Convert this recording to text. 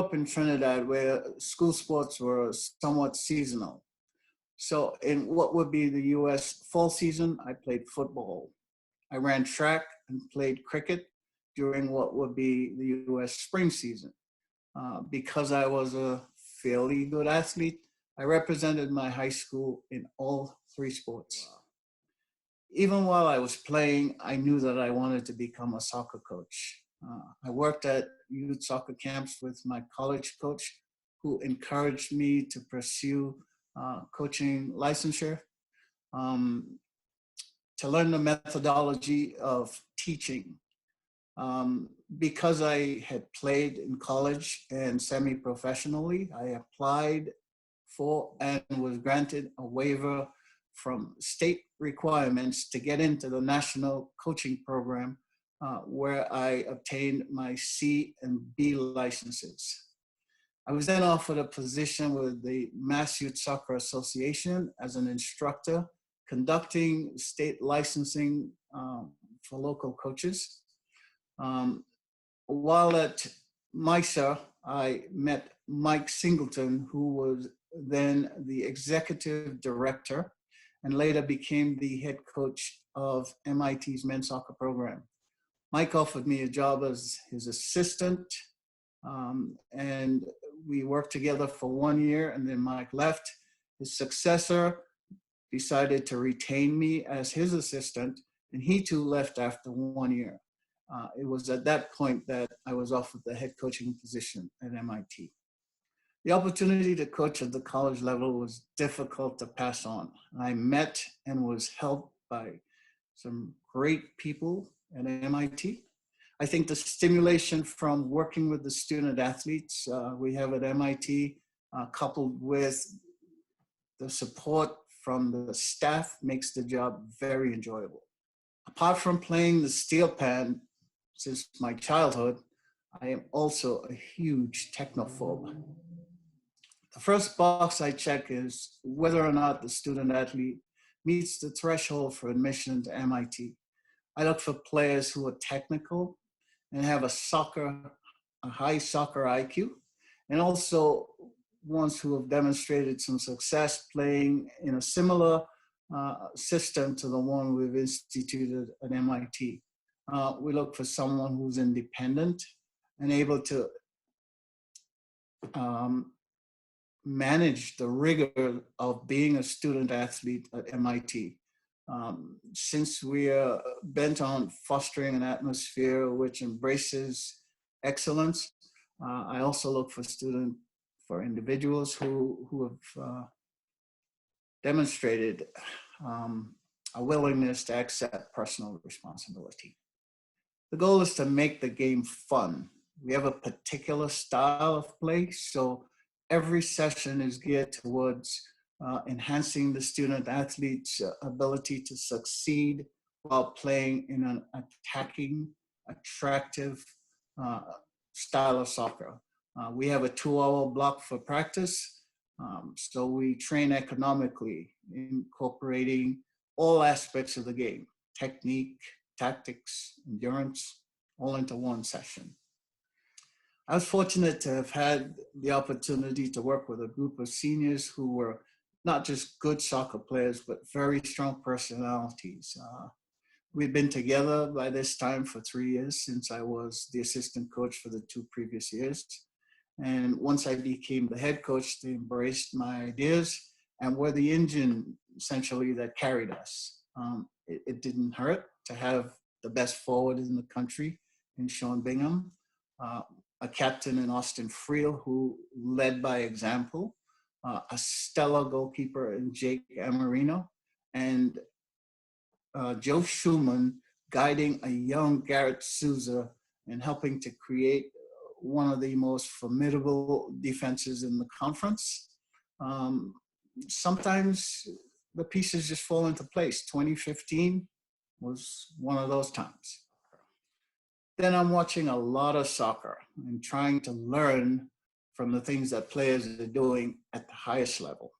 up in Trinidad where school sports were somewhat seasonal. So in what would be the US fall season, I played football. I ran track and played cricket during what would be the US spring season. Because I was a fairly good athlete, I represented my high school in all three sports. Wow. Even while I was playing, I knew that I wanted to become a soccer coach. I worked at youth soccer camps with my college coach, who encouraged me to pursue coaching licensure, to learn the methodology of teaching. Because I had played in college and semi-professionally, I applied for and was granted a waiver from state requirements to get into the national coaching program, where I obtained my C and B licenses. I was then offered a position with the Mass Youth Soccer Association as an instructor, conducting state licensing for local coaches. While at MISA, I met Mike Singleton, who was then the executive director and later became the head coach of MIT's men's soccer program. Mike offered me a job as his assistant, and we worked together for 1 year, and then Mike left. His successor decided to retain me as his assistant, and he too left after 1 year. It was at that point that I was offered the head coaching position at MIT. The opportunity to coach at the college level was difficult to pass on. I met and was helped by some great people at MIT. I think the stimulation from working with the student athletes we have at MIT, coupled with the support from the staff, makes the job very enjoyable. Apart from playing the steel pan since my childhood, I am also a huge technophobe. The first box I check is whether or not the student athlete meets the threshold for admission to MIT. I look for players who are technical and have a high soccer IQ, and also ones who have demonstrated some success playing in a similar system to the one we've instituted at MIT. We look for someone who's independent and able to manage the rigor of being a student athlete at MIT. Since we are bent on fostering an atmosphere which embraces excellence, I also look for individuals who have demonstrated a willingness to accept personal responsibility. The goal is to make the game fun. We have a particular style of play, so every session is geared towards enhancing the student athlete's ability to succeed while playing in an attacking, attractive style of soccer. We have a 2-hour block for practice, so we train economically, incorporating all aspects of the game: technique, tactics, endurance, all into one session. I was fortunate to have had the opportunity to work with a group of seniors who were not just good soccer players, but very strong personalities. We'd been together by this time for 3 years, since I was the assistant coach for the 2 previous years. And once I became the head coach, they embraced my ideas and were the engine, essentially, that carried us. It didn't hurt to have the best forward in the country in Sean Bingham, a captain in Austin Friel who led by example, a stellar goalkeeper in Jake Amarino, and Joe Schulman guiding a young Garrett Souza and helping to create one of the most formidable defenses in the conference. Sometimes the pieces just fall into place. 2015 was one of those times. Then I'm watching a lot of soccer and trying to learn from the things that players are doing at the highest level.